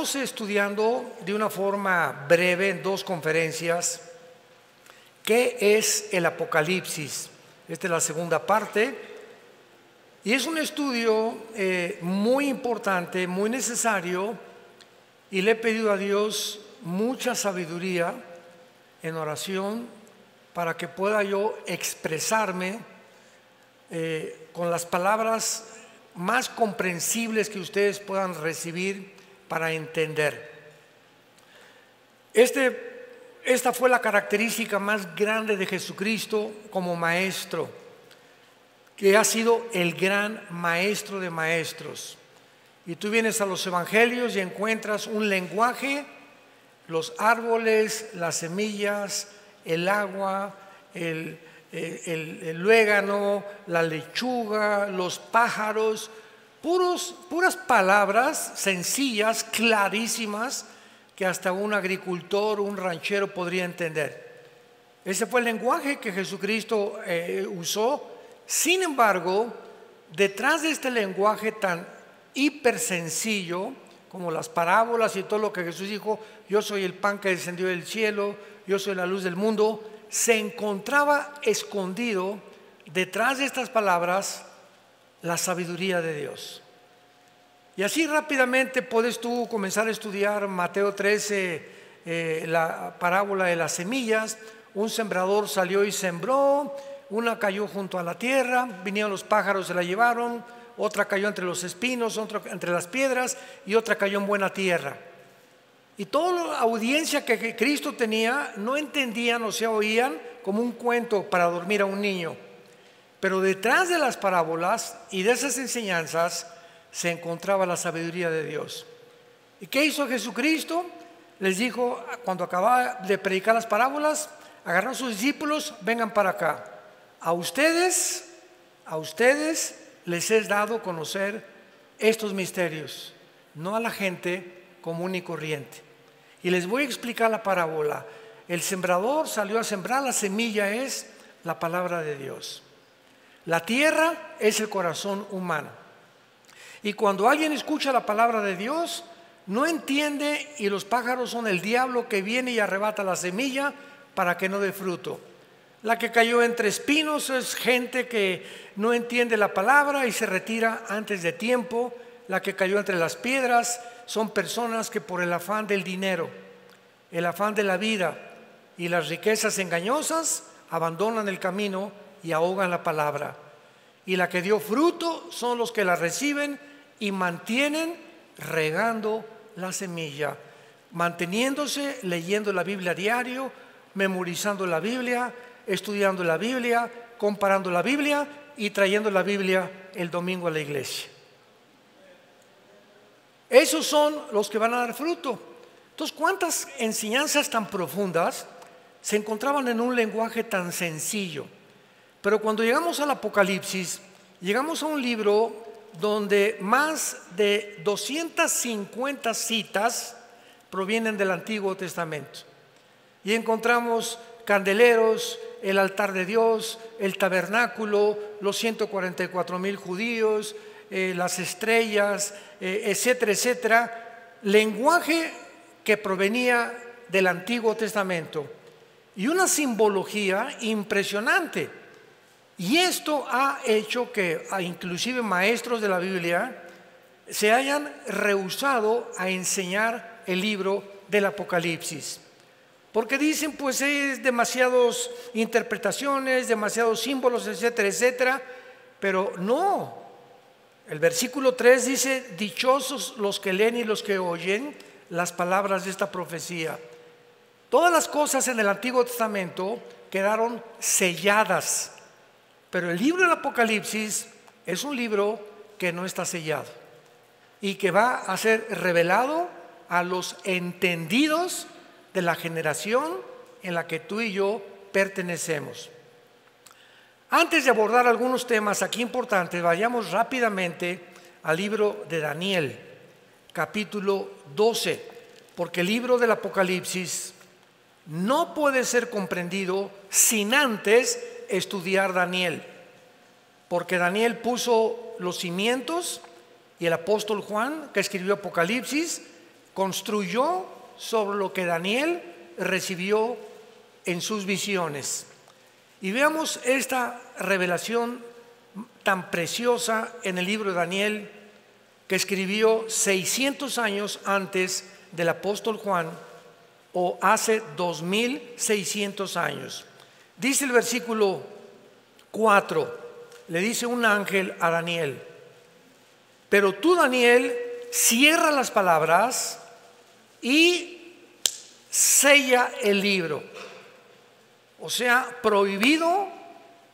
Estamos estudiando de una forma breve en dos conferencias qué es el Apocalipsis. Esta es la segunda parte y es un estudio muy importante, muy necesario, y le he pedido a Dios mucha sabiduría en oración para que pueda yo expresarme con las palabras más comprensibles que ustedes puedan recibir para entender. Esta fue la característica más grande de Jesucristo como maestro, que ha sido el gran maestro de maestros. Y tú vienes a los evangelios y encuentras un lenguaje, los árboles, las semillas, el agua, el luégano, la lechuga, los pájaros, puras palabras sencillas, clarísimas, que hasta un agricultor, un ranchero podría entender. Ese fue el lenguaje que Jesucristo usó. Sin embargo, detrás de este lenguaje tan hiper sencillo, como las parábolas y todo lo que Jesús dijo, yo soy el pan que descendió del cielo, yo soy la luz del mundo, se encontraba escondido detrás de estas palabras la sabiduría de Dios. Y así rápidamente puedes tú comenzar a estudiar Mateo 13, la parábola de las semillas. Un sembrador salió y sembró, una cayó junto a la tierra, vinieron los pájaros, se la llevaron, otra cayó entre los espinos, otra entre las piedras y otra cayó en buena tierra. Y toda la audiencia que Cristo tenía no entendían o se oían como un cuento para dormir a un niño. Pero detrás de las parábolas y de esas enseñanzas se encontraba la sabiduría de Dios. ¿Y qué hizo Jesucristo? Les dijo, cuando acababa de predicar las parábolas, agarró a sus discípulos, vengan para acá. A ustedes les he dado a conocer estos misterios, no a la gente común y corriente. Y les voy a explicar la parábola. El sembrador salió a sembrar, la semilla es la palabra de Dios. La tierra es el corazón humano. Y cuando alguien escucha la palabra de Dios, no entiende, y los pájaros son el diablo que viene y arrebata la semilla para que no dé fruto. La que cayó entre espinos es gente que no entiende la palabra y se retira antes de tiempo. La que cayó entre las piedras son personas que por el afán del dinero, el afán de la vida y las riquezas engañosas abandonan el camino y ahogan la palabra. Y la que dio fruto son los que la reciben y mantienen regando la semilla, manteniéndose, leyendo la Biblia a diario, memorizando la Biblia, estudiando la Biblia, comparando la Biblia y trayendo la Biblia el domingo a la iglesia. Esos son los que van a dar fruto. Entonces, ¿cuántas enseñanzas tan profundas se encontraban en un lenguaje tan sencillo? Pero cuando llegamos al Apocalipsis, llegamos a un libro donde más de 250 citas provienen del Antiguo Testamento. Y encontramos candeleros, el altar de Dios, el tabernáculo, los 144,000 judíos, las estrellas, etcétera, etcétera. Lenguaje que provenía del Antiguo Testamento y una simbología impresionante. Y esto ha hecho que inclusive maestros de la Biblia se hayan rehusado a enseñar el libro del Apocalipsis. Porque dicen, pues es demasiadas interpretaciones, demasiados símbolos, etcétera, etcétera. Pero no. El versículo 3 dice, dichosos los que leen y los que oyen las palabras de esta profecía. Todas las cosas en el Antiguo Testamento quedaron selladas. Pero el libro del Apocalipsis es un libro que no está sellado y que va a ser revelado a los entendidos de la generación en la que tú y yo pertenecemos. Antes de abordar algunos temas aquí importantes, vayamos rápidamente al libro de Daniel, capítulo 12, porque el libro del Apocalipsis no puede ser comprendido sin antes estudiar Daniel, porque Daniel puso los cimientos y el apóstol Juan, que escribió Apocalipsis, construyó sobre lo que Daniel recibió en sus visiones. Y veamos esta revelación tan preciosa en el libro de Daniel, que escribió 600 años antes del apóstol Juan, o hace 2600 años. Dice el versículo 4, le dice un ángel a Daniel: pero tú, Daniel, cierra las palabras y sella el libro. O sea, prohibido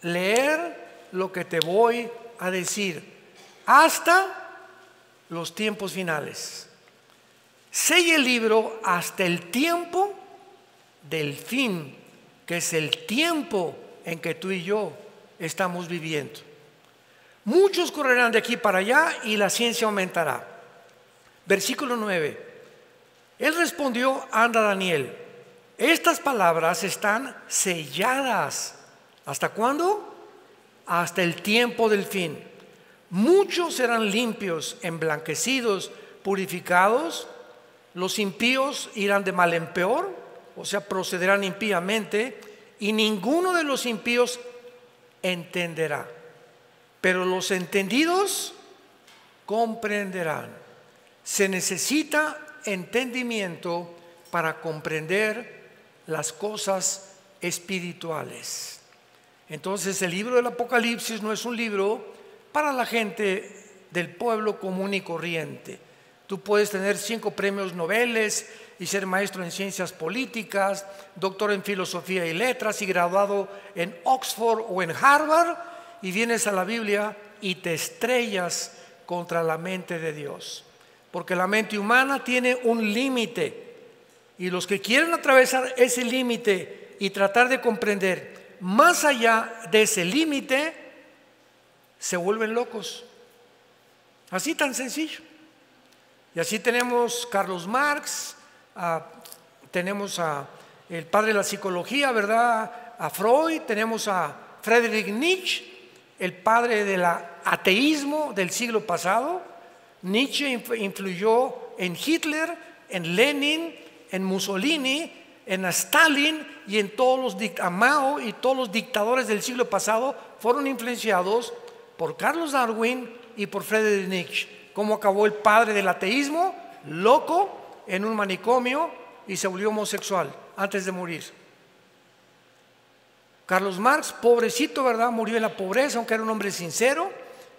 leer lo que te voy a decir hasta los tiempos finales. Sella el libro hasta el tiempo del fin, que es el tiempo en que tú y yo estamos viviendo. Muchos correrán de aquí para allá y la ciencia aumentará. Versículo 9. Él respondió: anda, Daniel, estas palabras están selladas. ¿Hasta cuándo? Hasta el tiempo del fin. Muchos serán limpios, emblanquecidos, purificados. Los impíos irán de mal en peor, o sea, procederán impíamente, y ninguno de los impíos entenderá. Pero los entendidos comprenderán. Se necesita entendimiento para comprender las cosas espirituales. Entonces, el libro del Apocalipsis no es un libro para la gente del pueblo común y corriente. Tú puedes tener 5 premios Nobel y ser maestro en ciencias políticas, doctor en filosofía y letras y graduado en Oxford o en Harvard, y vienes a la Biblia y te estrellas contra la mente de Dios, porque la mente humana tiene un límite, y los que quieren atravesar ese límite y tratar de comprender más allá de ese límite se vuelven locos. Así tan sencillo. Y así tenemos Carlos Marx, tenemos a el padre de la psicología, ¿verdad?, a Freud, tenemos a Friedrich Nietzsche, el padre del ateísmo del siglo pasado. Nietzsche influyó en Hitler, en Lenin, en Mussolini, en Stalin y en todos a Mao, y todos los dictadores del siglo pasado fueron influenciados por Carlos Darwin y por Friedrich Nietzsche. ¿Cómo acabó el padre del ateísmo? Loco, en un manicomio, y se volvió homosexual antes de morir. Carlos Marx, pobrecito, ¿verdad?, murió en la pobreza, aunque era un hombre sincero,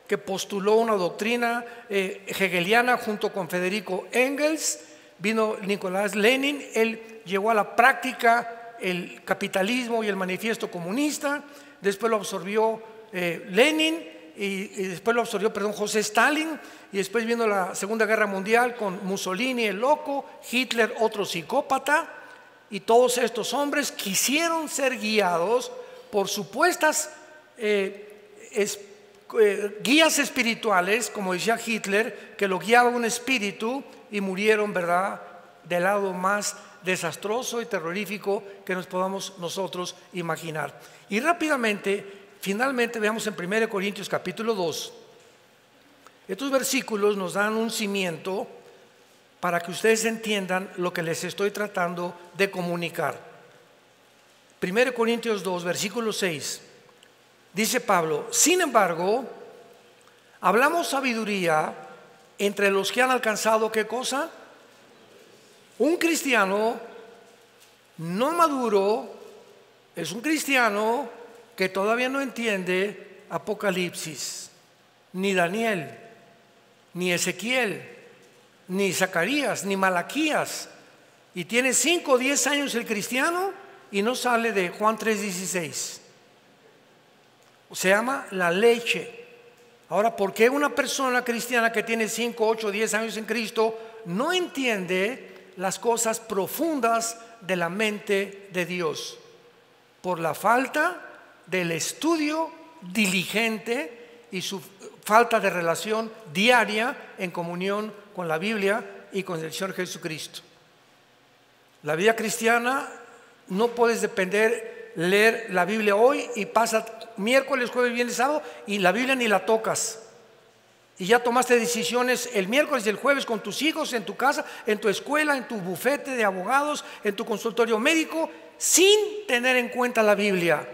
que postuló una doctrina hegeliana junto con Federico Engels. Vino Nicolás Lenin, él llevó a la práctica el capitalismo y el manifiesto comunista. Después lo absorbió Lenin, y después lo absorbió, José Stalin, y después vino la Segunda Guerra Mundial con Mussolini, el loco, Hitler, otro psicópata, y todos estos hombres quisieron ser guiados por supuestas guías espirituales, como decía Hitler, que lo guiaba un espíritu, y murieron, ¿verdad?, del lado más desastroso y terrorífico que nos podamos nosotros imaginar. Y rápidamente, finalmente, veamos en 1 Corintios capítulo 2. Estos versículos nos dan un cimiento para que ustedes entiendan lo que les estoy tratando de comunicar. 1 Corintios 2, versículo 6. Dice Pablo: sin embargo, hablamos sabiduría entre los que han alcanzado, ¿qué cosa? Un cristiano no maduro es un cristiano que todavía no entiende Apocalipsis, ni Daniel, ni Ezequiel, ni Zacarías, ni Malaquías, y tiene 5 o 10 años el cristiano y no sale de Juan 3:16. Se llama la leche. Ahora, ¿por qué una persona cristiana que tiene 5, 8, 10 años en Cristo no entiende las cosas profundas de la mente de Dios? Por la falta del estudio diligente y su falta de relación diaria en comunión con la Biblia y con el Señor Jesucristo. La vida cristiana no puedes depender, leer la Biblia hoy y pasa miércoles, jueves, viernes, sábado y la Biblia ni la tocas. y ya tomaste decisiones el miércoles y el jueves con tus hijos, en tu casa, en tu escuela, en tu bufete de abogados, en tu consultorio médico, sin tener en cuenta la Biblia.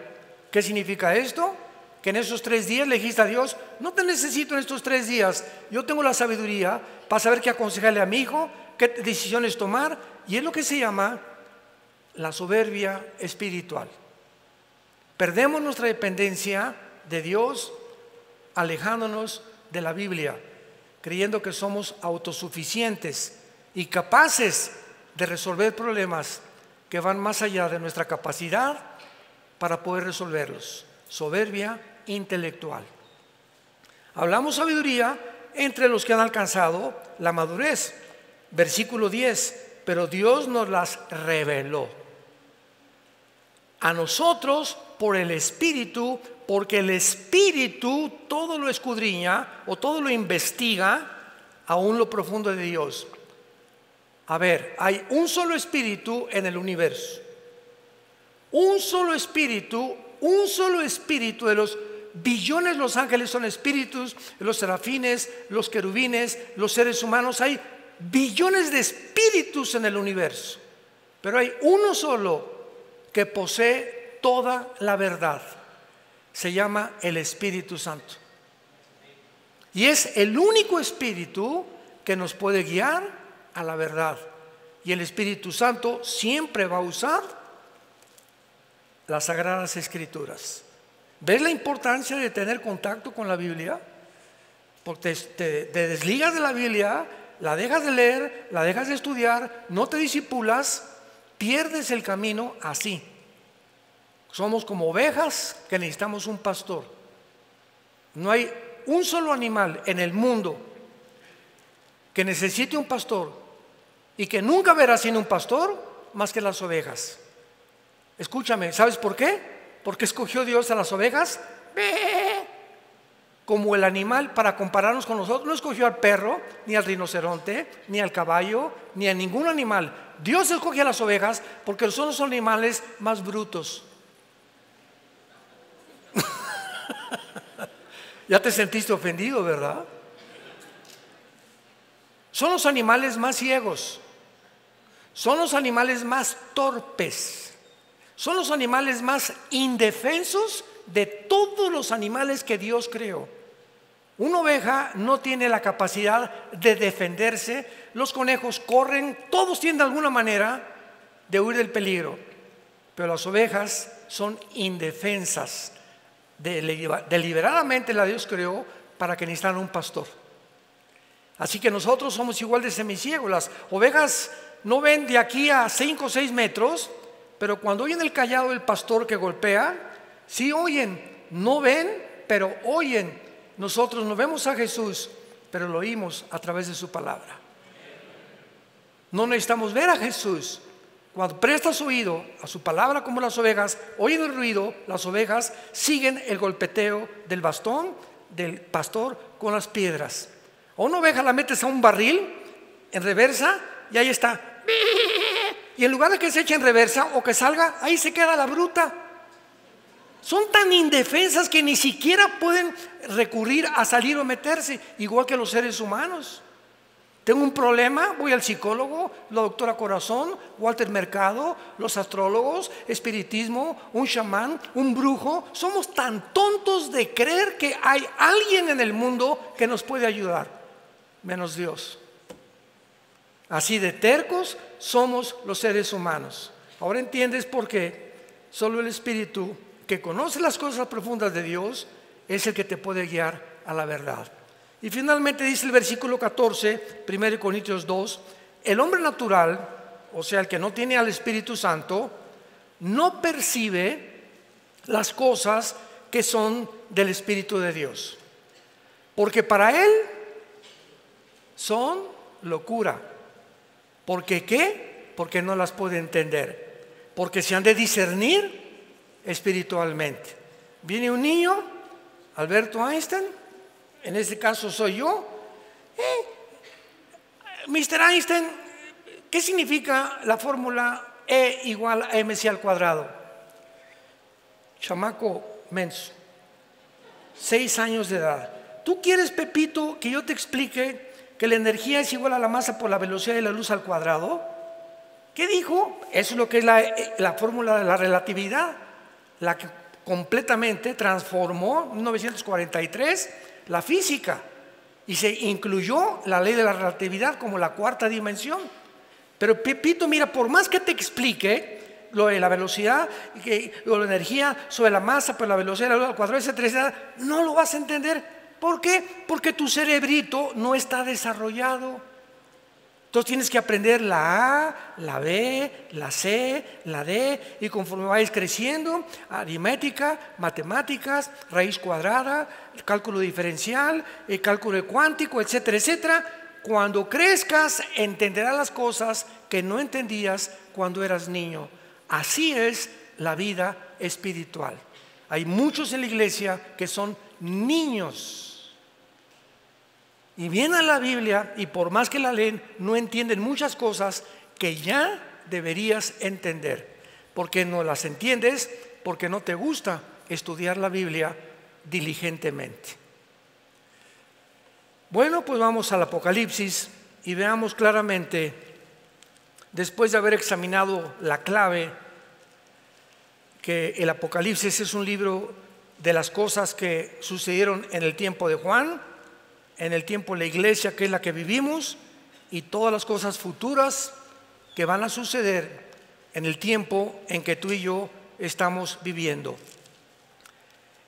¿Qué significa esto? Que en esos 3 días le dijiste a Dios: no te necesito en estos 3 días, yo tengo la sabiduría para saber qué aconsejarle a mi hijo, qué decisiones tomar. Y es lo que se llama la soberbia espiritual. Perdemos nuestra dependencia de Dios, alejándonos de la Biblia, creyendo que somos autosuficientes y capaces de resolver problemas que van más allá de nuestra capacidad para poder resolverlos. Soberbia intelectual. Hablamos sabiduría entre los que han alcanzado la madurez. Versículo 10: pero Dios nos las reveló a nosotros por el Espíritu, porque el Espíritu todo lo escudriña o todo lo investiga, aún lo profundo de Dios. A ver, hay un solo Espíritu en el universo, un solo Espíritu de los billones. Los ángeles son espíritus, los serafines, los querubines, los seres humanos. Hay billones de espíritus en el universo, pero hay uno solo que posee toda la verdad. Se llama el Espíritu Santo, y es el único espíritu que nos puede guiar a la verdad. Y el Espíritu Santo siempre va a usar las Sagradas Escrituras. ¿Ves la importancia de tener contacto con la Biblia? Porque te desligas de la Biblia, la dejas de leer, la dejas de estudiar, no te disipulas, pierdes el camino así. Somos como ovejas que necesitamos un pastor. No hay un solo animal en el mundo que necesite un pastor y que nunca verá sin un pastor más que las ovejas. Escúchame, ¿sabes por qué? Porque escogió Dios a las ovejas como el animal para compararnos con nosotros. No escogió al perro, ni al rinoceronte, ni al caballo, ni a ningún animal. Dios escogió a las ovejas porque son los animales más brutos. Ya te sentiste ofendido, ¿verdad? Son los animales más ciegos, son los animales más torpes, son los animales más indefensos de todos los animales que Dios creó. Una oveja no tiene la capacidad de defenderse. Los conejos corren, todos tienen de alguna manera de huir del peligro, pero las ovejas son indefensas. Deliberadamente la Dios creó para que necesitaran un pastor. Así que nosotros somos igual de semiciegos. Las ovejas no ven de aquí a 5 o 6 metros, pero cuando oyen el cayado del pastor que golpea, sí oyen. No ven, pero oyen. Nosotros no vemos a Jesús, pero lo oímos a través de su palabra. No necesitamos ver a Jesús. Cuando prestas oído a su palabra, como las ovejas oyen el ruido, las ovejas siguen el golpeteo del bastón del pastor con las piedras. A una oveja la metes a un barril en reversa y ahí está. Y en lugar de que se eche en reversa o que salga, ahí se queda la bruta. Son tan indefensas que ni siquiera pueden recurrir a salir o meterse, igual que los seres humanos. Tengo un problema, voy al psicólogo, la doctora Corazón, Walter Mercado, los astrólogos, espiritismo, un chamán, un brujo. Somos tan tontos de creer que hay alguien en el mundo que nos puede ayudar, menos Dios. Así de tercos somos los seres humanos. Ahora entiendes por qué solo el Espíritu que conoce las cosas profundas de Dios es el que te puede guiar a la verdad. Y finalmente dice el versículo 14, 1 Corintios 2, el hombre natural, o sea, el que no tiene al Espíritu Santo, no percibe las cosas que son del Espíritu de Dios, porque para él son locura. ¿Por qué qué? Porque no las puede entender, porque se han de discernir espiritualmente. Viene un niño, Alberto Einstein, en este caso soy yo. Mr. Einstein, ¿qué significa la fórmula E igual a mc al cuadrado? Chamaco menso, 6 años de edad. ¿tú quieres, Pepito, que yo te explique que la energía es igual a la masa por la velocidad de la luz al cuadrado? ¿Qué dijo? Eso es lo que es la fórmula de la relatividad, la que completamente transformó en 1943 la física y se incluyó la ley de la relatividad como la cuarta dimensión. Pero Pepito, mira, por más que te explique lo de la velocidad, lo de la energía sobre la masa por la velocidad de la luz al cuadrado, etcétera, no lo vas a entender. ¿Por qué? Porque tu cerebrito no está desarrollado. Entonces tienes que aprender la A, la B, la C, la D, y conforme vayas creciendo, aritmética, matemáticas, raíz cuadrada, cálculo diferencial, cálculo cuántico, etcétera, etcétera. Cuando crezcas, entenderás las cosas que no entendías cuando eras niño. Así es la vida espiritual. Hay muchos en la iglesia que son niños. Y vienen a la Biblia y por más que la leen, no entienden muchas cosas que ya deberías entender. Porque no las entiendes, porque no te gusta estudiar la Biblia diligentemente. Bueno, pues vamos al Apocalipsis y veamos claramente, después de haber examinado la clave, que el Apocalipsis es un libro de las cosas que sucedieron en el tiempo de Juan, en el tiempo de la iglesia que es la que vivimos, y todas las cosas futuras que van a suceder en el tiempo en que tú y yo estamos viviendo.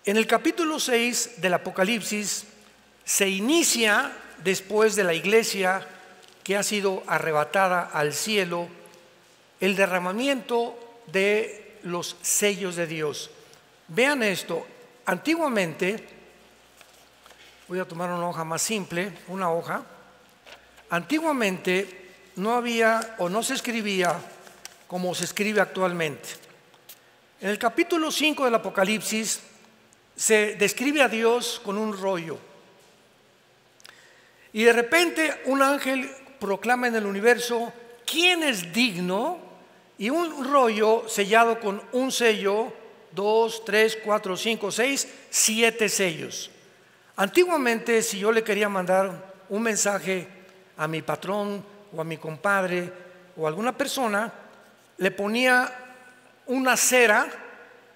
En el capítulo 6 del Apocalipsis se inicia después de la iglesia que ha sido arrebatada al cielo, el derramamiento de los sellos de Dios. Vean esto, antiguamente, voy a tomar una hoja más simple, una hoja. Antiguamente no había o no se escribía como se escribe actualmente. En el capítulo 5 del Apocalipsis se describe a Dios con un rollo. Y de repente un ángel proclama en el universo: ¿quién es digno? Y un rollo sellado con un sello, 2, 3, 4, 5, 6, 7 sellos. Antiguamente, si yo le quería mandar un mensaje a mi patrón o a mi compadre o a alguna persona, le ponía una cera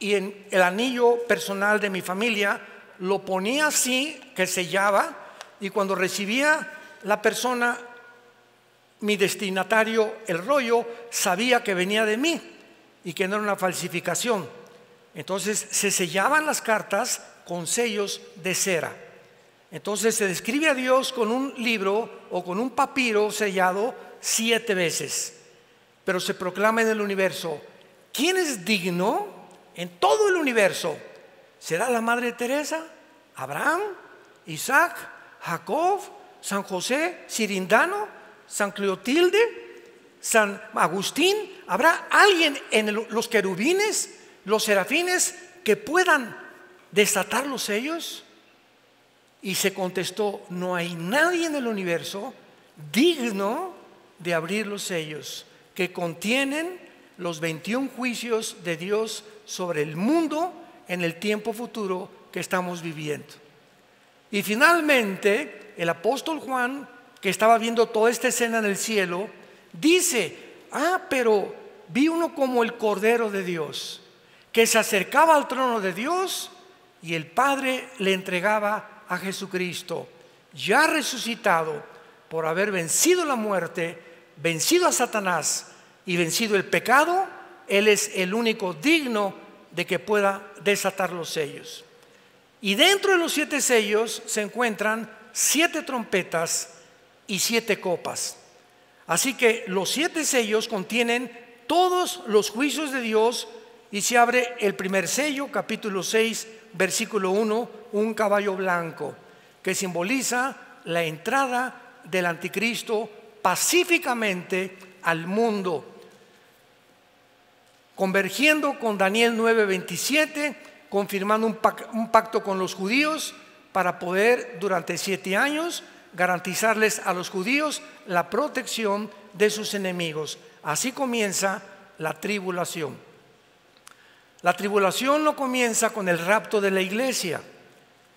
y en el anillo personal de mi familia lo ponía así, que sellaba, y cuando recibía la persona, mi destinatario, el rollo, sabía que venía de mí y que no era una falsificación. Entonces se sellaban las cartas con sellos de cera. Entonces se describe a Dios con un libro o con un papiro sellado 7 veces. Pero se proclama en el universo: ¿quién es digno en todo el universo? ¿Será la Madre Teresa? ¿Abraham? ¿Isaac? ¿Jacob? ¿San José? ¿Cirindano? ¿San Cleotilde? ¿San Agustín? ¿Habrá alguien en los querubines, los serafines, que puedan desatar los sellos? Y se contestó: no hay nadie en el universo digno de abrir los sellos que contienen los 21 juicios de Dios sobre el mundo en el tiempo futuro que estamos viviendo. Y finalmente el apóstol Juan, que estaba viendo toda esta escena en el cielo, dice: pero vi uno como el Cordero de Dios, que se acercaba al trono de Dios, y el Padre le entregaba a Jesucristo, ya resucitado, por haber vencido la muerte, vencido a Satanás y vencido el pecado. Él es el único digno de que pueda desatar los sellos. Y dentro de los 7 sellos se encuentran 7 trompetas y 7 copas. Así que los 7 sellos contienen todos los juicios de Dios, y se abre el primer sello, capítulo 6, versículo 1, un caballo blanco, que simboliza la entrada del anticristo pacíficamente al mundo, convergiendo con Daniel 9:27, confirmando un pacto con los judíos para poder durante 7 años garantizarles a los judíos la protección de sus enemigos. Así comienza la tribulación. La tribulación no comienza con el rapto de la iglesia.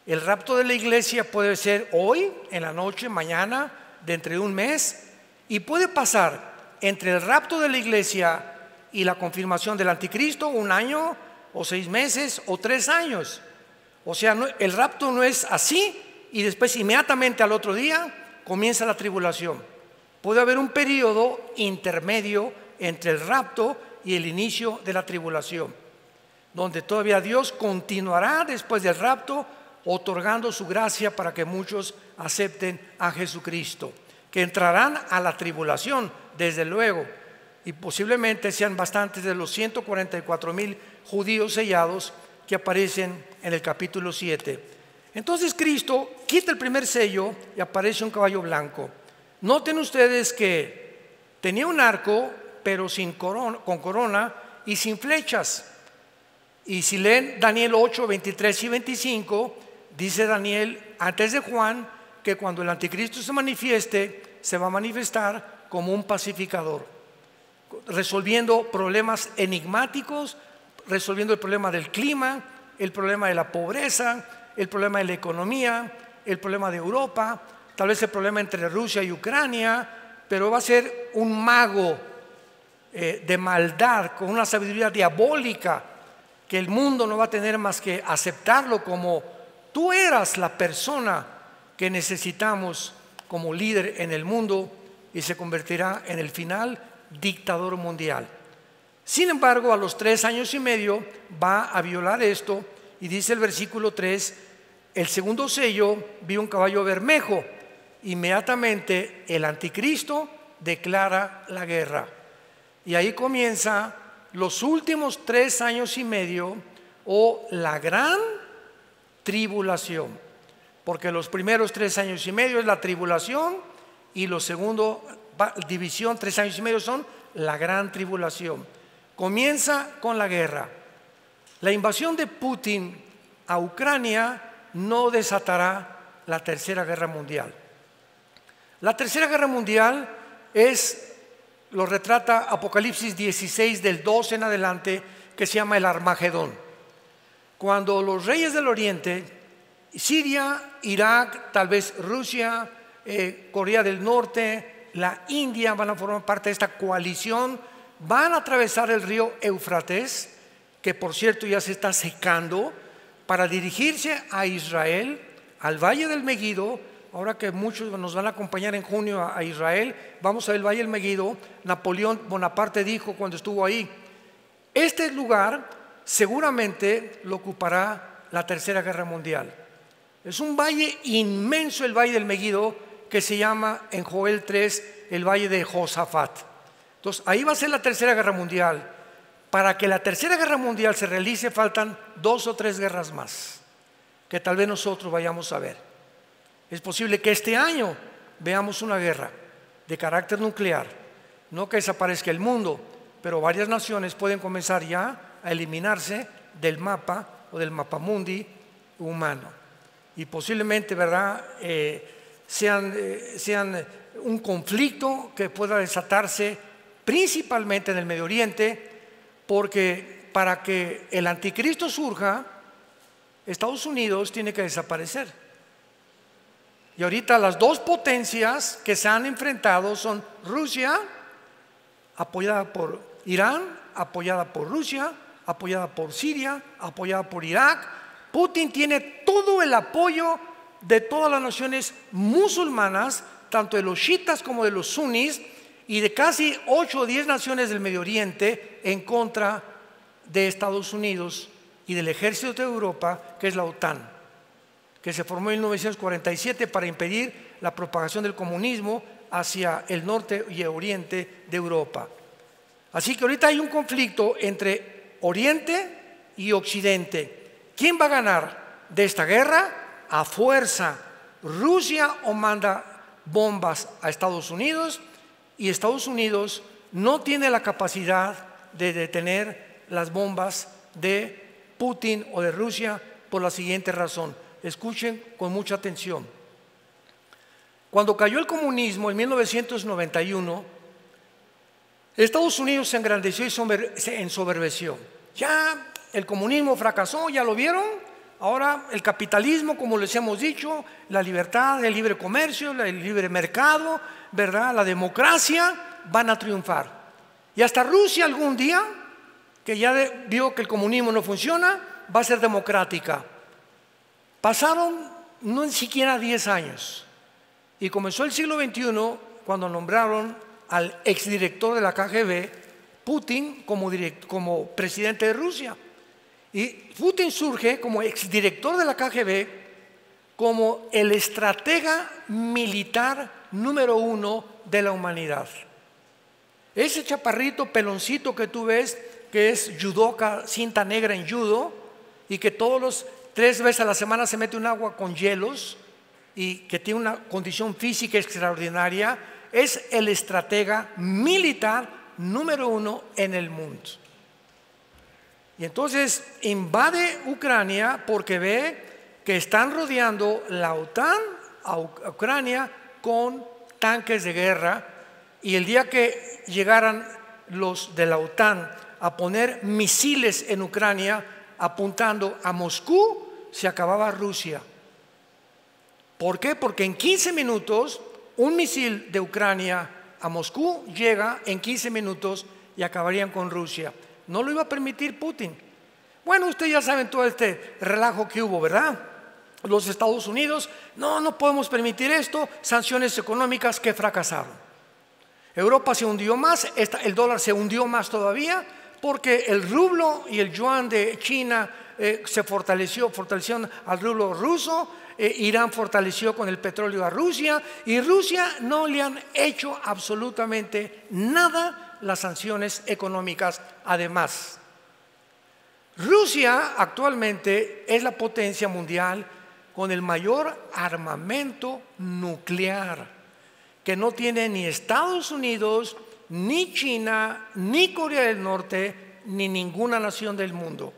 El rapto de la iglesia puede ser hoy, en la noche, mañana, dentro de un mes, y puede pasar entre el rapto de la iglesia y la confirmación del anticristo 1 año, o 6 meses, o 3 años. O sea, el rapto no es así y después inmediatamente al otro día comienza la tribulación. Puede haber un periodo intermedio entre el rapto y el inicio de la tribulación, donde todavía Dios continuará después del rapto otorgando su gracia para que muchos acepten a Jesucristo, que entrarán a la tribulación, desde luego, y posiblemente sean bastantes de los 144,000 judíos sellados que aparecen en el capítulo 7. Entonces Cristo quita el primer sello y aparece un caballo blanco. Noten ustedes que tenía un arco, pero con corona y sin flechas. Y si leen Daniel 8, 23 y 25, dice Daniel antes de Juan que cuando el anticristo se manifieste, se va a manifestar como un pacificador, resolviendo problemas enigmáticos, resolviendo el problema del clima, el problema de la pobreza, el problema de la economía, el problema de Europa, tal vez el problema entre Rusia y Ucrania, pero va a ser un mago de maldad, con una sabiduría diabólica, que el mundo no va a tener más que aceptarlo como tú eras la persona que necesitamos como líder en el mundo, y se convertirá en el final dictador mundial. Sin embargo, a los 3 años y medio va a violar esto, y dice el versículo 3: el segundo sello, vi un caballo bermejo. Inmediatamente el anticristo declara la guerra, y ahí comienza los últimos 3 años y medio, o la gran tribulación, porque los primeros 3 años y medio es la tribulación, y los segundos, división, 3 años y medio, son la gran tribulación. Comienza con la guerra. La invasión de Putin a Ucrania no desatará la tercera guerra mundial. La tercera guerra mundial lo retrata Apocalipsis 16 del 12 en adelante, que se llama el Armagedón. Cuando los reyes del oriente, Siria, Irak, tal vez Rusia, Corea del Norte, la India, van a formar parte de esta coalición, van a atravesar el río Éufrates, que por cierto ya se está secando, para dirigirse a Israel, al Valle del Megido. Ahora que muchos nos van a acompañar en junio a Israel, vamos a ver el Valle del Megido. Napoleón Bonaparte dijo cuando estuvo ahí: este lugar seguramente lo ocupará la tercera guerra mundial. Es un valle inmenso, el Valle del Megido, que se llama en Joel 3 el Valle de Josafat. Entonces ahí va a ser la tercera guerra mundial. Para que la tercera guerra mundial se realice faltan 2 o 3 guerras más, que tal vez nosotros vayamos a ver. Es posible que este año veamos una guerra de carácter nuclear, no que desaparezca el mundo, pero varias naciones pueden comenzar ya a eliminarse del mapa o del mapamundi humano, y posiblemente, ¿verdad?, sean un conflicto que pueda desatarse principalmente en el Medio Oriente, porque para que el anticristo surja, Estados Unidos tiene que desaparecer. Y ahorita las 2 potencias que se han enfrentado son Rusia, apoyada por Irán, apoyada por Rusia, apoyada por Siria, apoyada por Irak. Putin tiene todo el apoyo de todas las naciones musulmanas, tanto de los chiitas como de los sunnis, y de casi 8 o 10 naciones del Medio Oriente en contra de Estados Unidos y del ejército de Europa, que es la OTAN, que se formó en 1947 para impedir la propagación del comunismo hacia el norte y el oriente de Europa. Así que ahorita hay un conflicto entre Oriente y Occidente. ¿Quién va a ganar de esta guerra? A fuerza, Rusia o manda bombas a Estados Unidos, y Estados Unidos no tiene la capacidad de detener las bombas de Putin o de Rusia, por la siguiente razón. Escuchen con mucha atención. Cuando cayó el comunismo en 1991, Estados Unidos se engrandeció y se ensoberbeció. Ya el comunismo fracasó, ¿ya lo vieron? ahora el capitalismo, como les hemos dicho, la libertad, el libre comercio, el libre mercado, ¿verdad? La democracia van a triunfar. Y hasta Rusia algún día, que ya vio que el comunismo no funciona, va a ser democrática. Pasaron no ni siquiera 10 años y comenzó el siglo XXI cuando nombraron al exdirector de la KGB, Putin, como presidente de Rusia. Y Putin surge como exdirector de la KGB como el estratega militar número 1 de la humanidad. Ese chaparrito peloncito que tú ves, que es judoka, cinta negra en judo, y que 3 veces a la semana se mete un agua con hielos y que tiene una condición física extraordinaria, es el estratega militar número 1 en el mundo. Y entonces invade Ucrania porque ve que están rodeando la OTAN a Ucrania con tanques de guerra, y el día que llegaran los de la OTAN a poner misiles en Ucrania apuntando a Moscú, se acababa Rusia. ¿Por qué? Porque en 15 minutos un misil de Ucrania a Moscú llega en 15 minutos y acabarían con Rusia. No lo iba a permitir Putin. Bueno, ustedes ya saben todo este relajo que hubo, ¿verdad? Los Estados Unidos, no podemos permitir esto, sanciones económicas que fracasaron. Europa se hundió más, el dólar se hundió más todavía, porque el rublo y el yuan de China se fortalecieron al rublo ruso, Irán fortaleció con el petróleo a Rusia, y Rusia no le han hecho absolutamente nada las sanciones económicas. Además, Rusia actualmente es la potencia mundial con el mayor armamento nuclear, que no tiene ni Estados Unidos, ni China, ni Corea del Norte, ni ninguna nación del mundo.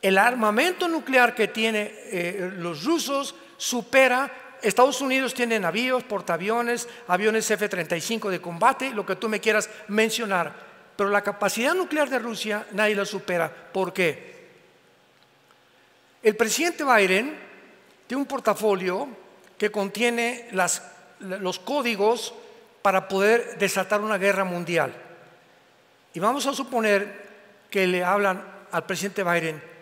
El armamento nuclear que tienen los rusos supera. Estados Unidos tiene navíos, portaaviones, aviones F-35 de combate, lo que tú me quieras mencionar, pero la capacidad nuclear de Rusia nadie la supera. ¿Por qué? El presidente Biden tiene un portafolio que contiene los códigos para poder desatar una guerra mundial. Y vamos a suponer que le hablan al presidente Biden.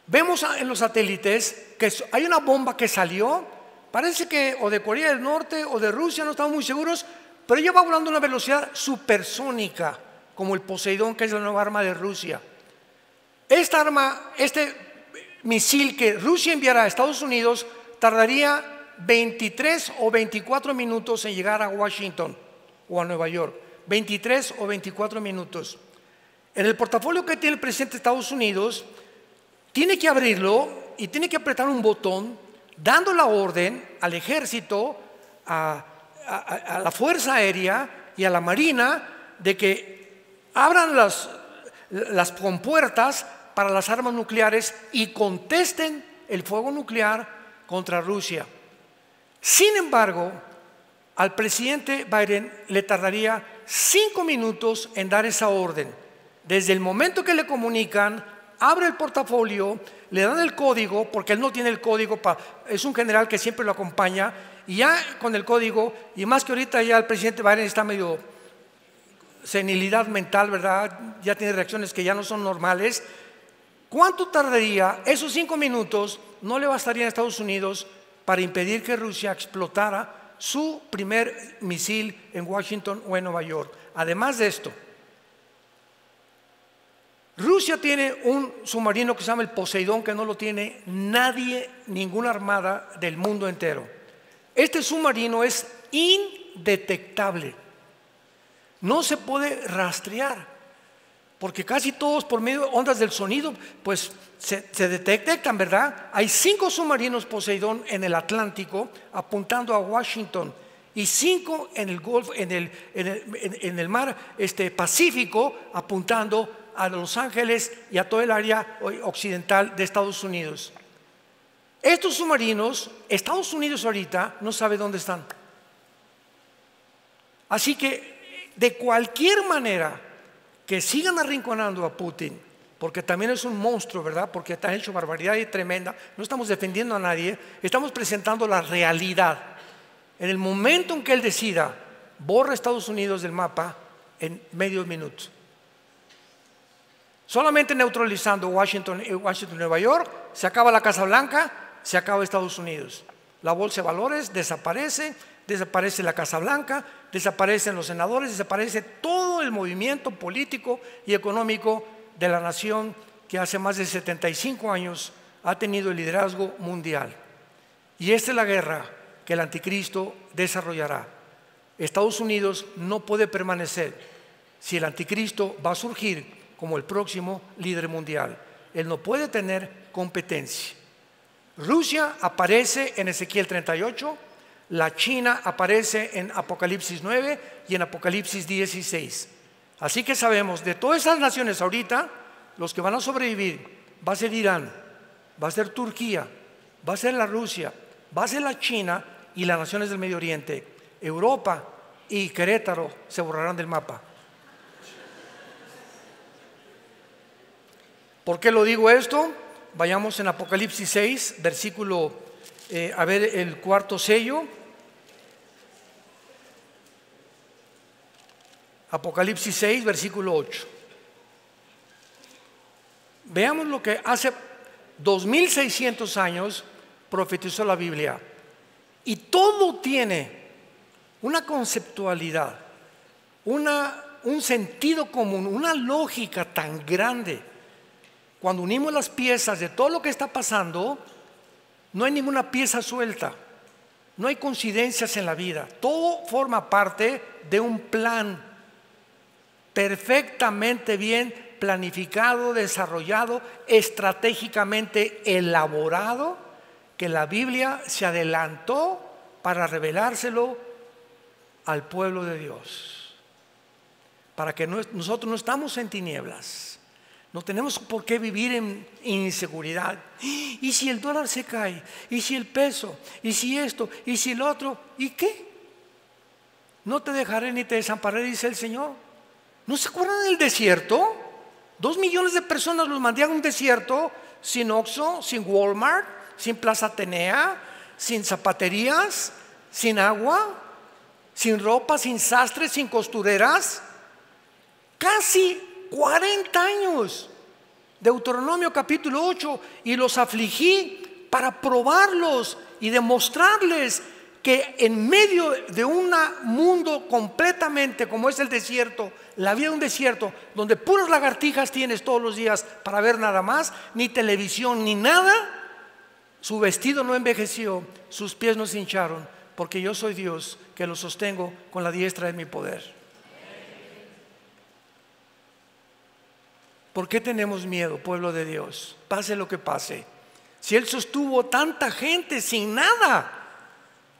Vemos en los satélites que hay una bomba que salió, parece que o de Corea del Norte o de Rusia, no estamos muy seguros, pero ella va volando a una velocidad supersónica, como el Poseidón, que es la nueva arma de Rusia. Esta arma, este misil que Rusia enviará a Estados Unidos, tardaría 23 o 24 minutos en llegar a Washington o a Nueva York. 23 o 24 minutos. En el portafolio que tiene el presidente de Estados Unidos, tiene que abrirlo y tiene que apretar un botón dando la orden al ejército, a la Fuerza Aérea y a la Marina de que abran las compuertas para las armas nucleares y contesten el fuego nuclear contra Rusia. Sin embargo, al presidente Biden le tardaría 5 minutos en dar esa orden. Desde el momento que le comunican, abre el portafolio, le dan el código, porque él no tiene el código, es un general que siempre lo acompaña, y ya con el código, y más que ahorita ya el presidente Biden está medio senilidad mental, ¿verdad? Ya tiene reacciones que ya no son normales. ¿Cuánto tardaría? Esos 5 minutos no le bastarían a Estados Unidos para impedir que Rusia explotara su primer misil en Washington o en Nueva York. Además de esto, Rusia tiene un submarino que se llama el Poseidón, que no lo tiene nadie, ninguna armada del mundo entero. Este submarino es indetectable, no se puede rastrear, porque casi todos por medio de ondas del sonido pues se detectan, ¿verdad? Hay 5 submarinos Poseidón en el Atlántico apuntando a Washington y 5 en el Golfo, en el mar Pacífico apuntando a Los Ángeles y a todo el área occidental de Estados Unidos. Estos submarinos, Estados Unidos ahorita no sabe dónde están. Así que de cualquier manera que sigan arrinconando a Putin porque también es un monstruo, ¿verdad? Porque está hecho barbaridad y tremenda. No estamos defendiendo a nadie, estamos presentando la realidad. En el momento en que él decida, borra Estados Unidos del mapa en medio minuto. Solamente neutralizando Washington y Nueva York, se acaba la Casa Blanca, se acaba Estados Unidos. La bolsa de valores desaparece, desaparece la Casa Blanca, desaparecen los senadores, desaparece todo el movimiento político y económico de la nación que hace más de 75 años ha tenido el liderazgo mundial. Y esta es la guerra que el anticristo desarrollará. Estados Unidos no puede permanecer si el anticristo va a surgir como el próximo líder mundial. Él no puede tener competencia. Rusia aparece en Ezequiel 38, la China aparece en Apocalipsis 9 y en Apocalipsis 16. Así que sabemos, de todas esas naciones ahorita, los que van a sobrevivir va a ser Irán, va a ser Turquía, va a ser la Rusia, va a ser la China y las naciones del Medio Oriente. Europa y Querétaro se borrarán del mapa. ¿Por qué lo digo esto? Vayamos en Apocalipsis 6, versículo, a ver el cuarto sello. Apocalipsis 6, versículo 8. Veamos lo que hace 2600 años profetizó la Biblia. Y todo tiene una conceptualidad, un sentido común, una lógica tan grande. Cuando unimos las piezas de todo lo que está pasando, no hay ninguna pieza suelta, no hay coincidencias en la vida. Todo forma parte de un plan perfectamente bien planificado, desarrollado, estratégicamente elaborado, que la Biblia se adelantó para revelárselo al pueblo de Dios. Para que nosotros no estamos en tinieblas. No tenemos por qué vivir en inseguridad. ¿Y si el dólar se cae? ¿Y si el peso? ¿Y si esto? ¿Y si el otro? ¿Y qué? No te dejaré ni te desampararé, dice el Señor. ¿No se acuerdan del desierto? 2 millones de personas los mandé a un desierto, sin Oxxo, sin Walmart, sin Plaza Atenea, sin zapaterías, sin agua, sin ropa, sin sastres, sin costureras. Casi 40 años, Deuteronomio capítulo 8, y los afligí para probarlos y demostrarles que en medio de un mundo completamente como es el desierto, la vida de un desierto, donde puras lagartijas tienes todos los días para ver nada más, ni televisión ni nada, su vestido no envejeció, sus pies no se hincharon, porque yo soy Dios que los sostengo con la diestra de mi poder. ¿Por qué tenemos miedo, pueblo de Dios? Pase lo que pase. Si Él sostuvo tanta gente sin nada,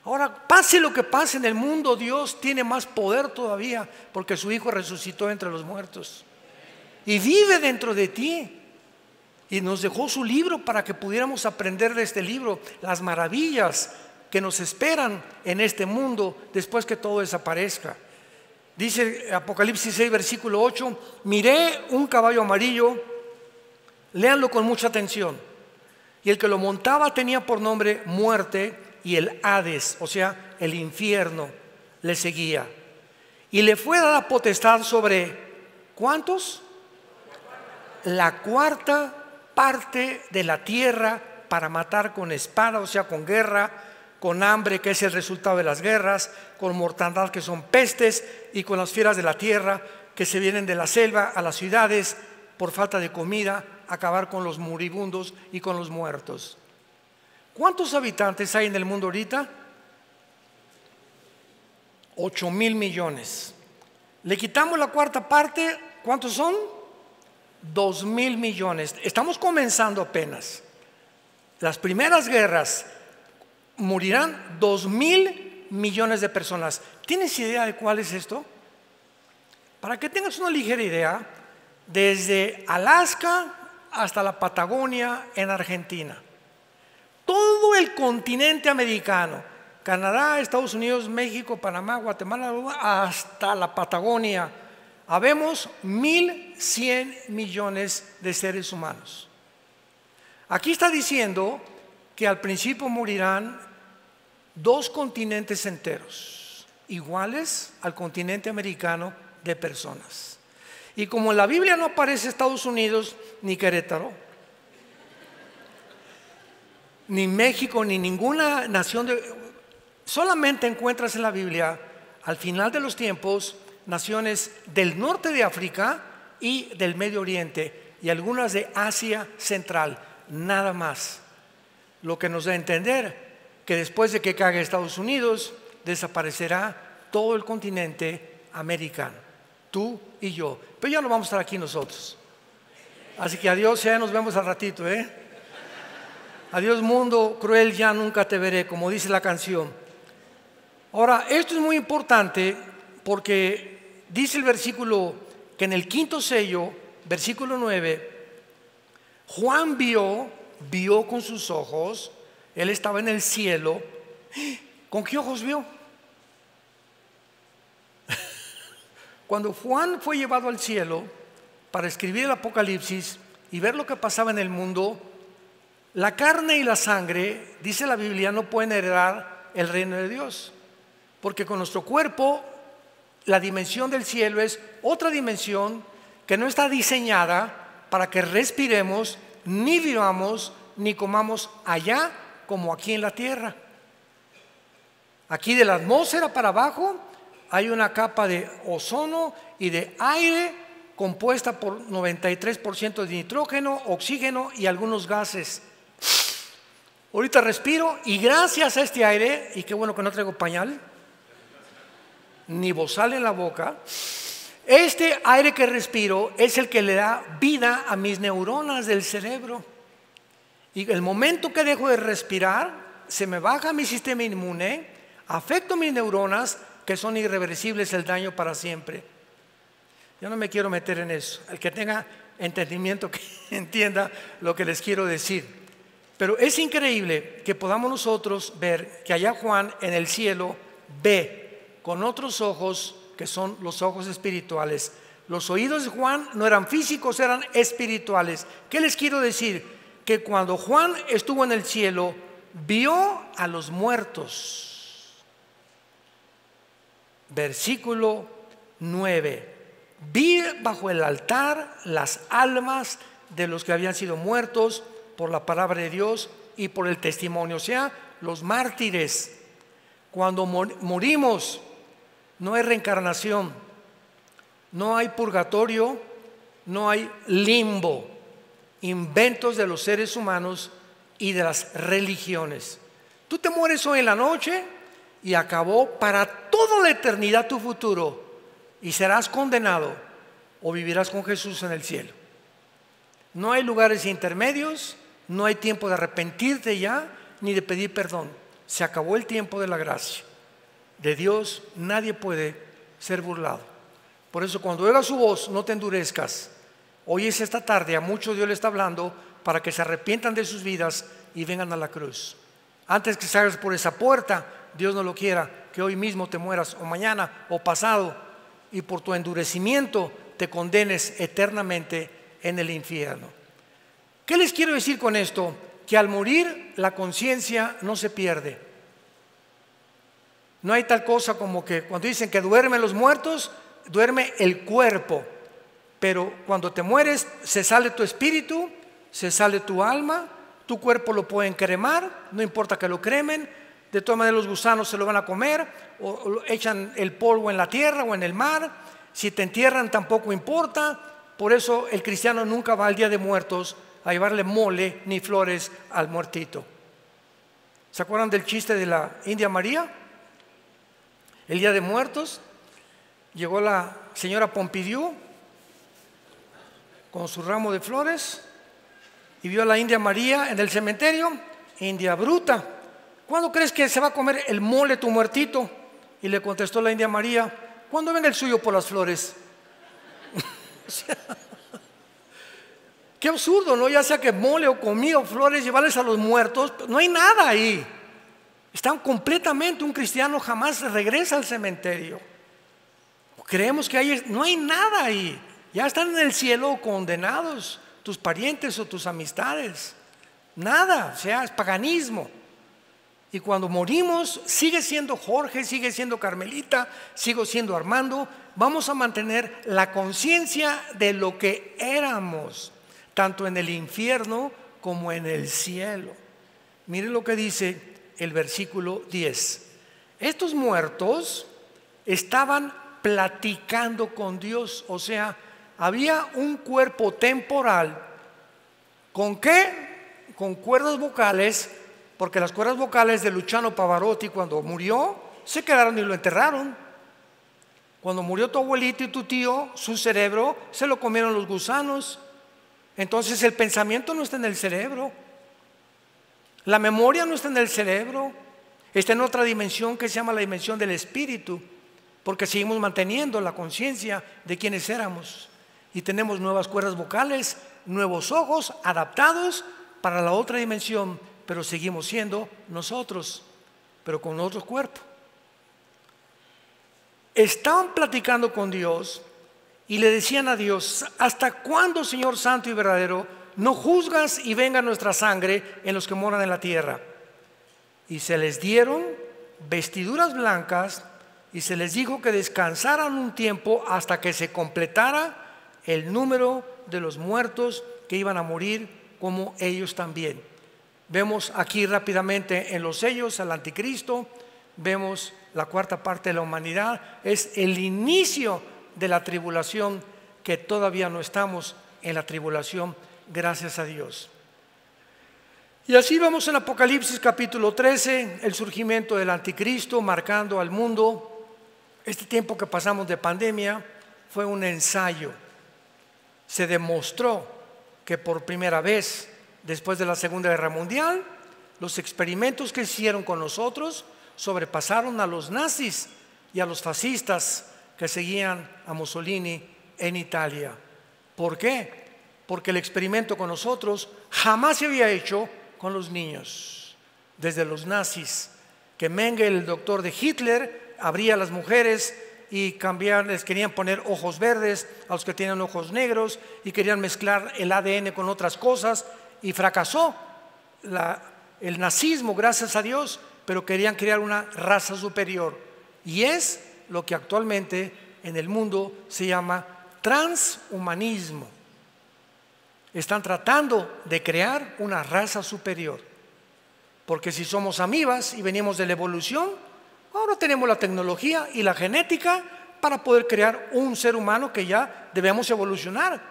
ahora pase lo que pase en el mundo, Dios tiene más poder todavía, porque su Hijo resucitó entre los muertos y vive dentro de ti. Y nos dejó su libro para que pudiéramos aprender de este libro las maravillas que nos esperan en este mundo después que todo desaparezca. Dice Apocalipsis 6, versículo 8, miré un caballo amarillo, léanlo con mucha atención, y el que lo montaba tenía por nombre Muerte, y el Hades, o sea, el infierno, le seguía. Y le fue dada potestad sobre, ¿cuántos? La cuarta parte de la tierra para matar con espada, o sea, con guerra, con hambre, que es el resultado de las guerras, con mortandad, que son pestes, y con las fieras de la tierra, que se vienen de la selva a las ciudades por falta de comida, acabar con los moribundos y con los muertos. ¿Cuántos habitantes hay en el mundo ahorita? 8,000 millones. Le quitamos la cuarta parte, ¿cuántos son? 2,000 millones. Estamos comenzando apenas. Las primeras guerras morirán 2,000 millones de personas. ¿Tienes idea de cuál es esto? Para que tengas una ligera idea, desde Alaska hasta la Patagonia en Argentina, todo el continente americano, Canadá, Estados Unidos, México, Panamá, Guatemala, hasta la Patagonia, habemos 1.100 millones de seres humanos. Aquí está diciendo que al principio morirán 2 continentes enteros, iguales al continente americano de personas. Y como en la Biblia no aparece Estados Unidos ni Querétaro, ni México, ni ninguna nación, solamente encuentras en la Biblia, al final de los tiempos, naciones del norte de África y del Medio Oriente y algunas de Asia Central, nada más. Lo que nos da a entender que después de que caiga Estados Unidos, desaparecerá todo el continente americano, tú y yo. Pero ya no vamos a estar aquí nosotros. Así que adiós, ya nos vemos al ratito, Adiós mundo cruel, ya nunca te veré, como dice la canción. Ahora, esto es muy importante porque dice el versículo que en el 5º sello, versículo 9, Juan vio con sus ojos, él estaba en el cielo. ¿Con qué ojos vio? Cuando Juan fue llevado al cielo para escribir el Apocalipsis y ver lo que pasaba en el mundo, la carne y la sangre, dice la Biblia, no pueden heredar el reino de Dios, porque con nuestro cuerpo la dimensión del cielo es otra dimensión que no está diseñada para que respiremos, ni vivamos, ni comamos allá como aquí en la tierra. Aquí de la atmósfera para abajo hay una capa de ozono y de aire compuesta por 93% de nitrógeno, oxígeno y algunos gases. Ahorita respiro y gracias a este aire, y qué bueno que no traigo pañal ni bozal en la boca, este aire que respiro es el que le da vida a mis neuronas del cerebro. Y el momento que dejo de respirar, se me baja mi sistema inmune, afecto mis neuronas, que son irreversibles, el daño para siempre. Yo no me quiero meter en eso. El que tenga entendimiento, que entienda lo que les quiero decir. Pero es increíble que podamos nosotros ver que allá Juan en el cielo ve con otros ojos, que son los ojos espirituales. Los oídos de Juan no eran físicos, eran espirituales. ¿Qué les quiero decir? Que cuando Juan estuvo en el cielo, vio a los muertos. Versículo 9. Vi bajo el altar las almas de los que habían sido muertos por la palabra de Dios y por el testimonio, o sea, los mártires. Cuando morimos, no hay reencarnación, no hay purgatorio, no hay limbo, inventos de los seres humanos y de las religiones. Tú te mueres hoy en la noche y acabó para toda la eternidad tu futuro, y serás condenado o vivirás con Jesús en el cielo. No hay lugares intermedios, no hay tiempo de arrepentirte ya, ni de pedir perdón. Se acabó el tiempo de la gracia. De Dios nadie puede ser burlado. Por eso cuando oigas su voz, no te endurezcas. Hoy es esta tarde, a muchos Dios le está hablando para que se arrepientan de sus vidas y vengan a la cruz. Antes que salgas por esa puerta, Dios no lo quiera, que hoy mismo te mueras, o mañana, o pasado, y por tu endurecimiento te condenes eternamente en el infierno. ¿Qué les quiero decir con esto? Que al morir la conciencia no se pierde. No hay tal cosa como que cuando dicen que duermen los muertos, duerme el cuerpo. Pero cuando te mueres se sale tu espíritu, se sale tu alma, tu cuerpo lo pueden cremar, no importa que lo cremen, de todas maneras los gusanos se lo van a comer, o echan el polvo en la tierra o en el mar. Si te entierran tampoco importa. Por eso el cristiano nunca va al Día de Muertos a llevarle mole ni flores al muertito. ¿Se acuerdan del chiste de la India María? El Día de Muertos, llegó la señora Pompidou con su ramo de flores y vio a la India María en el cementerio. India bruta, ¿cuándo crees que se va a comer el mole tu muertito? Y le contestó la India María, ¿cuándo venga el suyo por las flores? O sea, qué absurdo, ¿no? Ya sea que mole o comida o flores, llevarles a los muertos, no hay nada ahí. Están completamente, un cristiano jamás regresa al cementerio. Creemos que no hay nada ahí. Ya están en el cielo condenados tus parientes o tus amistades. Nada, o sea, es paganismo. Y cuando morimos, sigue siendo Jorge, sigue siendo Carmelita, sigo siendo Armando. Vamos a mantener la conciencia de lo que éramos, tanto en el infierno como en el cielo. Miren lo que dice el versículo 10. Estos muertos estaban platicando con Dios, o sea, había un cuerpo temporal. ¿Con qué? Con cuerdas vocales, porque las cuerdas vocales de Luciano Pavarotti cuando murió se quedaron y lo enterraron. Cuando murió tu abuelito y tu tío, su cerebro se lo comieron los gusanos. Entonces el pensamiento no está en el cerebro, la memoria no está en el cerebro, está en otra dimensión que se llama la dimensión del espíritu, porque seguimos manteniendo la conciencia de quienes éramos y tenemos nuevas cuerdas vocales, nuevos ojos adaptados para la otra dimensión, pero seguimos siendo nosotros, pero con otro cuerpo. Estaban platicando con Dios y le decían a Dios: ¿hasta cuándo, Señor santo y verdadero, no juzgas y venga nuestra sangre en los que moran en la tierra? Y se les dieron vestiduras blancas y se les dijo que descansaran un tiempo hasta que se completara el número de los muertos que iban a morir como ellos también. Vemos aquí rápidamente en los sellos al anticristo, vemos la cuarta parte de la humanidad. Es el inicio de la tribulación, que todavía no estamos en la tribulación, gracias a Dios. Y así vamos en Apocalipsis capítulo 13, el surgimiento del anticristo marcando al mundo. Este tiempo que pasamos de pandemia fue un ensayo. Se demostró que por primera vez después de la Segunda Guerra Mundial, los experimentos que hicieron con nosotros sobrepasaron a los nazis y a los fascistas que seguían a Mussolini en Italia. ¿Por qué? Porque el experimento con nosotros jamás se había hecho con los niños. Desde los nazis, que Mengele, el doctor de Hitler, abría a las mujeres y les querían poner ojos verdes a los que tenían ojos negros y querían mezclar el ADN con otras cosas, y fracasó el nazismo, gracias a Dios, pero querían crear una raza superior, y es lo que actualmente en el mundo se llama transhumanismo. Están tratando de crear una raza superior, porque si somos amibas y venimos de la evolución, ahora tenemos la tecnología y la genética para poder crear un ser humano que ya debemos evolucionar.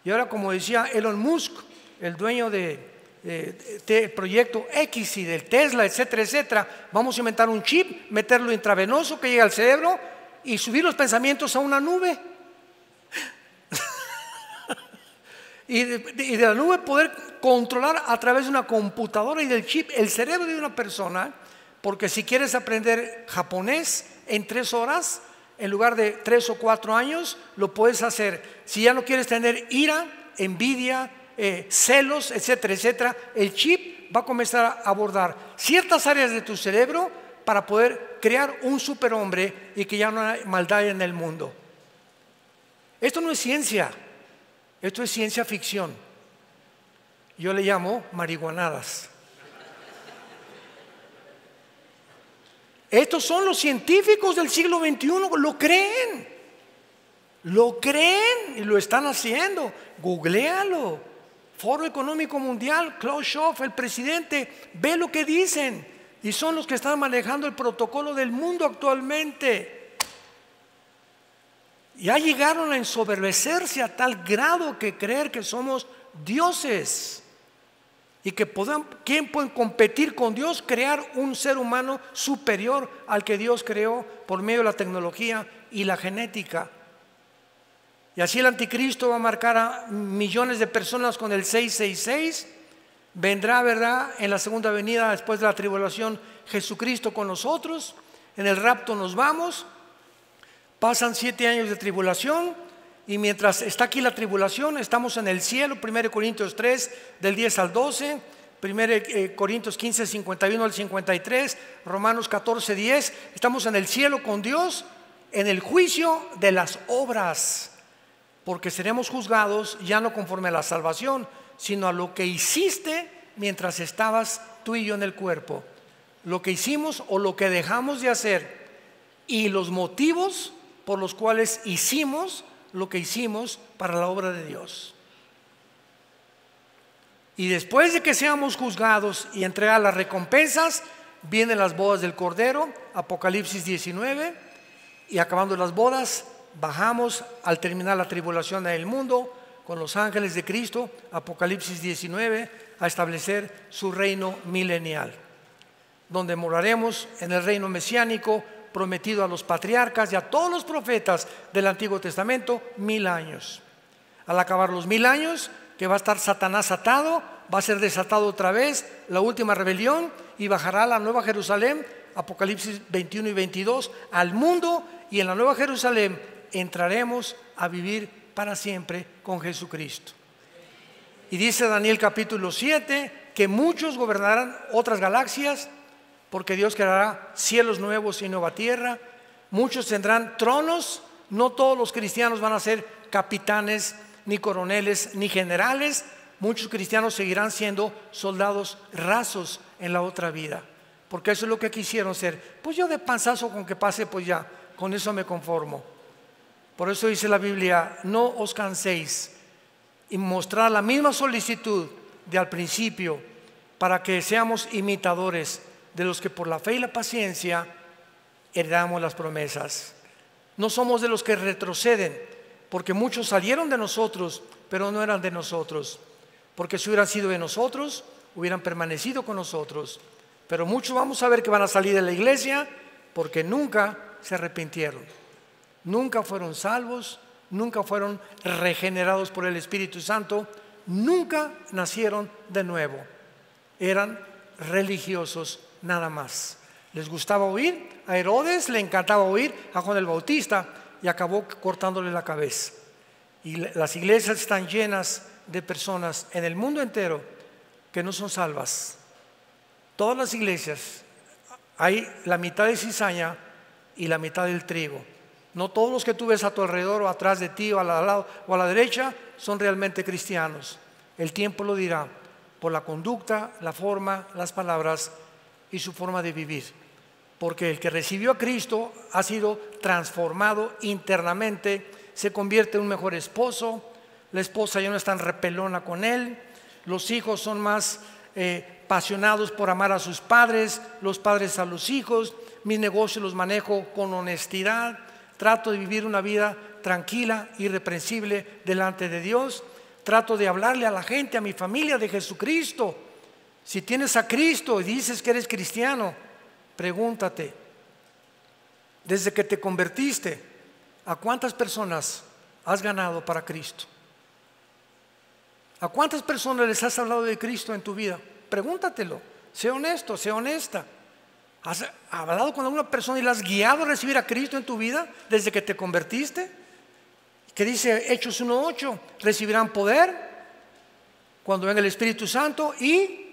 Y ahora, como decía Elon Musk, el dueño del proyecto X y del Tesla, etcétera, etcétera, vamos a inventar un chip, meterlo intravenoso que llegue al cerebro y subir los pensamientos a una nube. y de la nube poder controlar a través de una computadora y del chip el cerebro de una persona, porque si quieres aprender japonés en 3 horas, en lugar de 3 o 4 años, lo puedes hacer. Si ya no quieres tener ira, envidia, celos, etcétera, etcétera, el chip va a comenzar a abordar ciertas áreas de tu cerebro para poder crear un superhombre y que ya no hay maldad en el mundo. Esto no es ciencia, esto es ciencia ficción. Yo le llamo marihuanadas. Estos son los científicos del siglo XXI, lo creen y lo están haciendo. Googléalo. Foro Económico Mundial, Klaus Schwab, el presidente, ve lo que dicen, y son los que están manejando el protocolo del mundo actualmente. Ya llegaron a ensoberbecerse a tal grado que creer que somos dioses y que ¿quién puede competir con Dios? Crear un ser humano superior al que Dios creó por medio de la tecnología y la genética. Y así el anticristo va a marcar a millones de personas con el 666. Vendrá, ¿verdad?, en la segunda venida después de la tribulación Jesucristo con nosotros. En el rapto nos vamos. Pasan 7 años de tribulación, y mientras está aquí la tribulación estamos en el cielo. 1 Corintios 3 del 10 al 12, 1 Corintios 15 51 al 53, Romanos 14 10. Estamos en el cielo con Dios, en el juicio de las obras, porque seremos juzgados ya no conforme a la salvación, sino a lo que hiciste mientras estabas tú y yo en el cuerpo, lo que hicimos o lo que dejamos de hacer, y los motivos por los cuales hicimos lo que hicimos para la obra de Dios. Y después de que seamos juzgados y entregar las recompensas, vienen las bodas del Cordero, Apocalipsis 19, y acabando las bodas, bajamos al terminar la tribulación del mundo con los ángeles de Cristo, Apocalipsis 19, a establecer su reino milenial, donde moraremos en el reino mesiánico prometido a los patriarcas y a todos los profetas del Antiguo Testamento, 1000 años. Al acabar los 1000 años, que va a estar Satanás atado, va a ser desatado otra vez la última rebelión y bajará la Nueva Jerusalén, Apocalipsis 21 y 22, al mundo, y en la Nueva Jerusalén entraremos a vivir para siempre con Jesucristo. Y dice Daniel capítulo 7 que muchos gobernarán otras galaxias, porque Dios creará cielos nuevos y nueva tierra. Muchos tendrán tronos. No todos los cristianos van a ser capitanes, ni coroneles, ni generales. Muchos cristianos seguirán siendo soldados rasos en la otra vida, porque eso es lo que quisieron ser. Pues yo de panzazo con que pase, pues ya, con eso me conformo. Por eso dice la Biblia: no os canséis, y mostrar la misma solicitud de al principio, para que seamos imitadores de los que por la fe y la paciencia heredamos las promesas. No somos de los que retroceden, porque muchos salieron de nosotros, pero no eran de nosotros, porque si hubieran sido de nosotros, hubieran permanecido con nosotros. Pero muchos vamos a ver que van a salir de la iglesia porque nunca se arrepintieron, nunca fueron salvos, nunca fueron regenerados por el Espíritu Santo, nunca nacieron de nuevo. Eran religiosos nada más. Les gustaba oír, a Herodes le encantaba oír a Juan el Bautista y acabó cortándole la cabeza. Y las iglesias están llenas de personas en el mundo entero que no son salvas. Todas las iglesias hay la mitad de cizaña y la mitad del trigo. No todos los que tú ves a tu alrededor o atrás de ti o al lado o a la derecha son realmente cristianos. El tiempo lo dirá por la conducta, la forma, las palabras y su forma de vivir. Porque el que recibió a Cristo ha sido transformado internamente, se convierte en un mejor esposo, la esposa ya no es tan repelona con él, los hijos son más apasionados por amar a sus padres, los padres a los hijos. Mis negocios los manejo con honestidad, trato de vivir una vida tranquila, irreprensible delante de Dios. Trato de hablarle a la gente, a mi familia, de Jesucristo. Si tienes a Cristo y dices que eres cristiano, pregúntate, desde que te convertiste, ¿a cuántas personas has ganado para Cristo? ¿A cuántas personas les has hablado de Cristo en tu vida? Pregúntatelo, sé honesto, sé honesta. ¿Has hablado con alguna persona y la has guiado a recibir a Cristo en tu vida desde que te convertiste? Que dice Hechos 1:8, recibirán poder cuando venga el Espíritu Santo y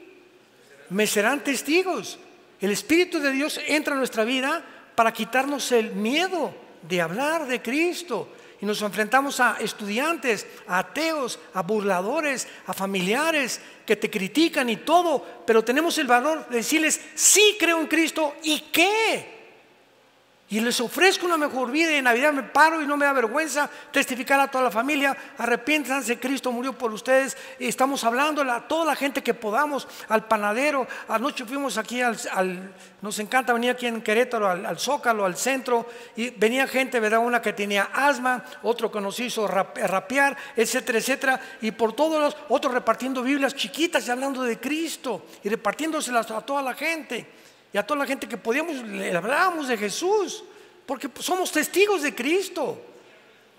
me serán testigos. El Espíritu de Dios entra en nuestra vida para quitarnos el miedo de hablar de Cristo. Y nos enfrentamos a estudiantes, a ateos, a burladores, a familiares que te critican y todo, pero tenemos el valor de decirles: sí creo en Cristo, ¿y qué? Y les ofrezco una mejor vida, y en Navidad me paro y no me da vergüenza testificar a toda la familia: arrepiéntanse, Cristo murió por ustedes. Y estamos hablando a toda la gente que podamos, al panadero. Anoche fuimos aquí nos encanta venir aquí en Querétaro, al Zócalo, al centro, y venía gente, ¿verdad? Una que tenía asma, otro que nos hizo rapear, etcétera, etcétera, y por todos los otros repartiendo Biblias chiquitas y hablando de Cristo y repartiéndoselas a toda la gente. Y a toda la gente que podíamos, le hablábamos de Jesús, porque somos testigos de Cristo.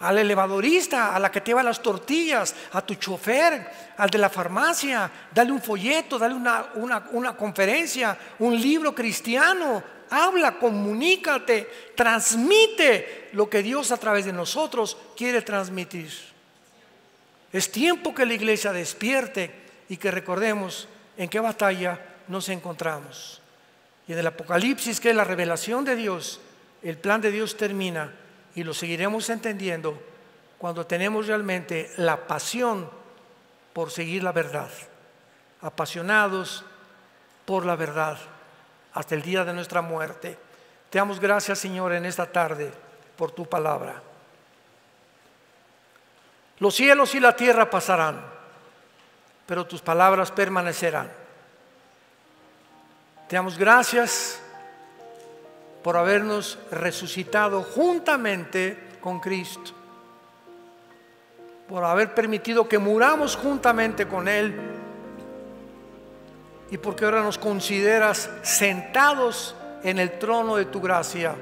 Al elevadorista, a la que te lleva las tortillas, a tu chofer, al de la farmacia, dale un folleto, dale una conferencia, un libro cristiano. Habla, comunícate, transmite lo que Dios a través de nosotros quiere transmitir. Es tiempo que la iglesia despierte y que recordemos en qué batalla nos encontramos. Y en el Apocalipsis, que es la revelación de Dios, el plan de Dios termina y lo seguiremos entendiendo cuando tenemos realmente la pasión por seguir la verdad, apasionados por la verdad hasta el día de nuestra muerte. Te damos gracias, Señor, en esta tarde por tu palabra. Los cielos y la tierra pasarán, pero tus palabras permanecerán. Te damos gracias por habernos resucitado juntamente con Cristo, por haber permitido que muramos juntamente con Él, y porque ahora nos consideras sentados en el trono de tu gracia,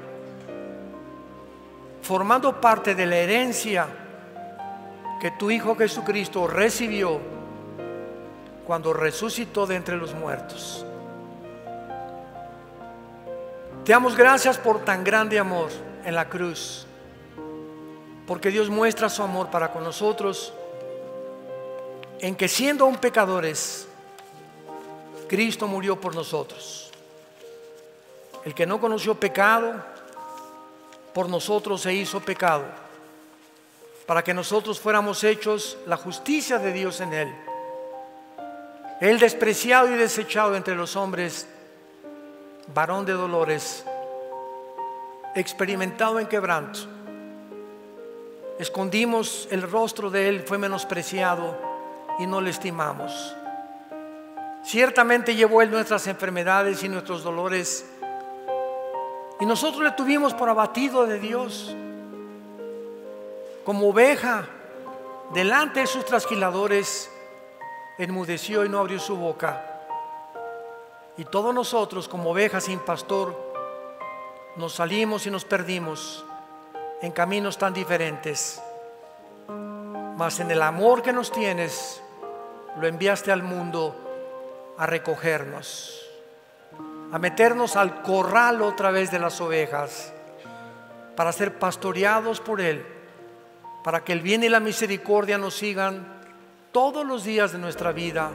formando parte de la herencia que tu Hijo Jesucristo recibió cuando resucitó de entre los muertos. Te damos gracias por tan grande amor en la cruz, porque Dios muestra su amor para con nosotros en que, siendo aún pecadores, Cristo murió por nosotros. El que no conoció pecado, por nosotros se hizo pecado, para que nosotros fuéramos hechos la justicia de Dios en Él. Él, despreciado y desechado entre los hombres, varón de dolores, experimentado en quebranto. Escondimos el rostro de Él, fue menospreciado y no le estimamos. Ciertamente llevó Él nuestras enfermedades y nuestros dolores, y nosotros le tuvimos por abatido de Dios. Como oveja delante de sus trasquiladores, enmudeció y no abrió su boca. Y todos nosotros, como ovejas sin pastor, nos salimos y nos perdimos en caminos tan diferentes. Mas en el amor que nos tienes, lo enviaste al mundo a recogernos, a meternos al corral otra vez de las ovejas, para ser pastoreados por Él, para que el bien y la misericordia nos sigan todos los días de nuestra vida,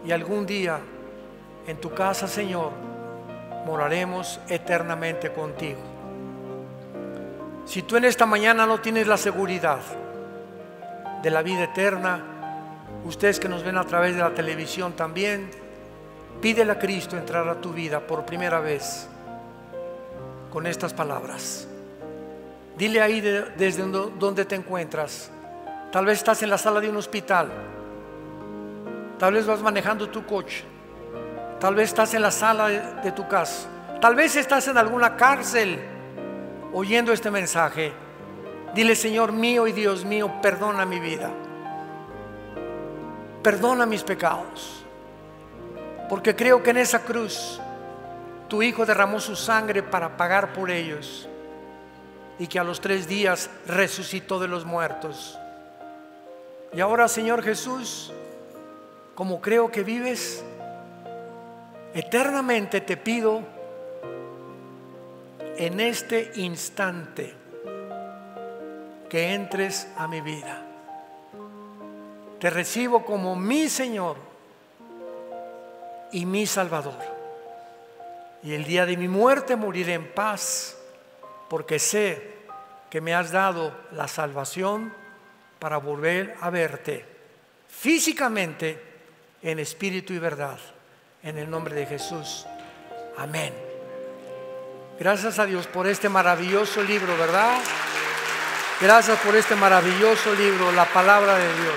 y algún día en tu casa, Señor, moraremos eternamente contigo. Si tú en esta mañana no tienes la seguridad de la vida eterna, ustedes que nos ven a través de la televisión también, pídele a Cristo entrar a tu vida por primera vez con estas palabras. Dile ahí desde donde te encuentras. Tal vez estás en la sala de un hospital, tal vez vas manejando tu coche, tal vez estás en la sala de tu casa, tal vez estás en alguna cárcel oyendo este mensaje. Dile: Señor mío y Dios mío, perdona mi vida, perdona mis pecados, porque creo que en esa cruz tu Hijo derramó su sangre para pagar por ellos, y que a los 3 días resucitó de los muertos. Y ahora, Señor Jesús, como creo que vives eternamente, te pido en este instante que entres a mi vida. Te recibo como mi Señor y mi Salvador, y el día de mi muerte moriré en paz, porque sé que me has dado la salvación para volver a verte físicamente, en espíritu y verdad, en el nombre de Jesús. Amén. Gracias a Dios por este maravilloso libro, ¿verdad? Gracias por este maravilloso libro, la palabra de Dios.